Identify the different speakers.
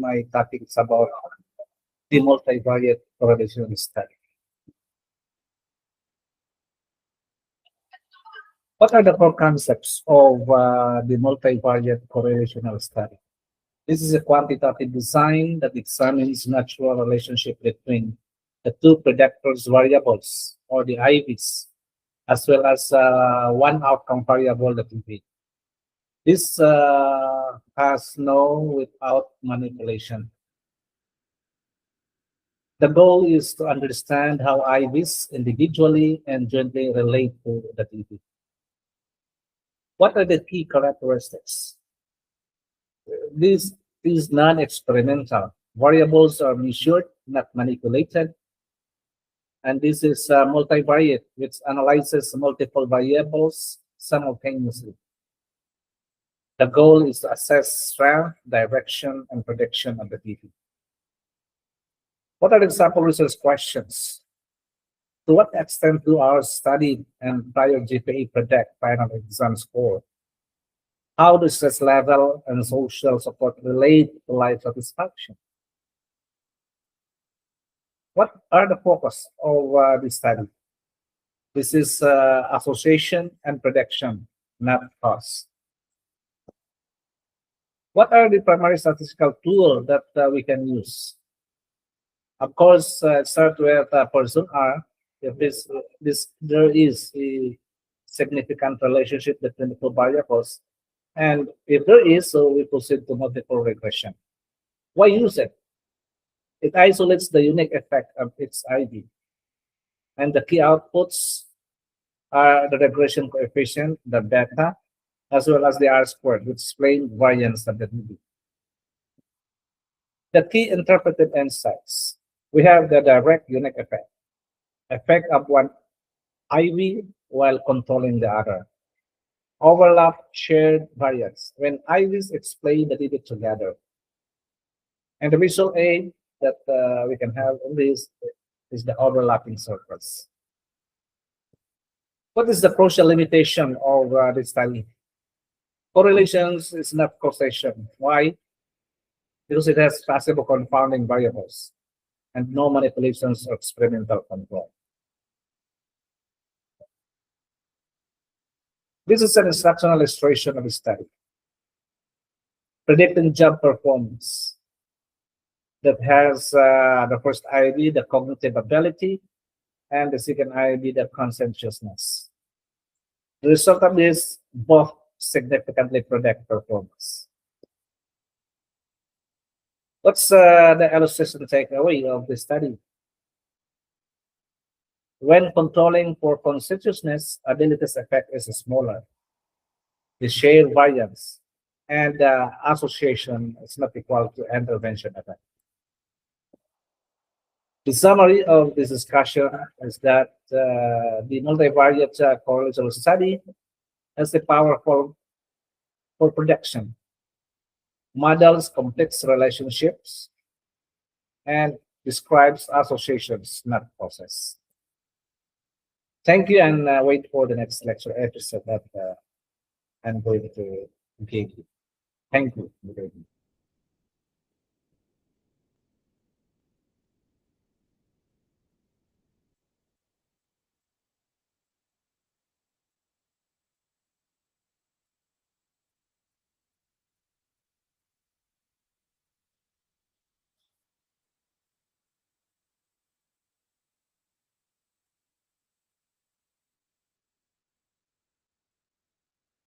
Speaker 1: my topic is about the multivariate correlational study. What are the core concepts of the multivariate correlational study? This is a quantitative design that examines natural relationship between the two predictors variables, or the IVs, as well as one outcome variable, the PV. This has no without manipulation. The goal is to understand how IVs individually and jointly relate to the PV. What are the key characteristics? This is non-experimental. Variables are measured, not manipulated. And this is multivariate, which analyzes multiple variables simultaneously. The goal is to assess strength, direction, and prediction of the PV. What are the example research questions? To what extent do our studied and prior GPA predict final exam score? How does stress level and social support relate to life satisfaction? What are the focus of this study? This is association and prediction, not cause. What are the primary statistical tools that we can use? Of course, start with person R. If there is a significant relationship between the two variables, and if there is, so we proceed to multiple regression. Why use it? It isolates the unique effect of its IV. And the key outputs are the regression coefficient, the beta, as well as the R-squared, which explain variance of the PV. The key interpreted insights. We have the direct unique effect of one IV while controlling the other. Overlap shared variance when IVs explain the PV together. And the visual aid that we can have in this is the overlapping circles. What is the crucial limitation of this study? Correlations is not causation. Why? Because it has possible confounding variables and no manipulations or experimental control. This is an instructional illustration of the study. Predicting job performance that has the first IV, the cognitive ability, and the second IV, the conscientiousness. The result of this, both significantly predict performance. What's the illustration takeaway of the study? When controlling for conscientiousness, ability's effect is smaller. The shared variance and association is not equal to intervention effect. The summary of this discussion is that the multivariate correlational study has the power for prediction, models complex relationships, and describes associations, not process. Thank you, and wait for the next lecture episode that I'm going to give you. Thank you.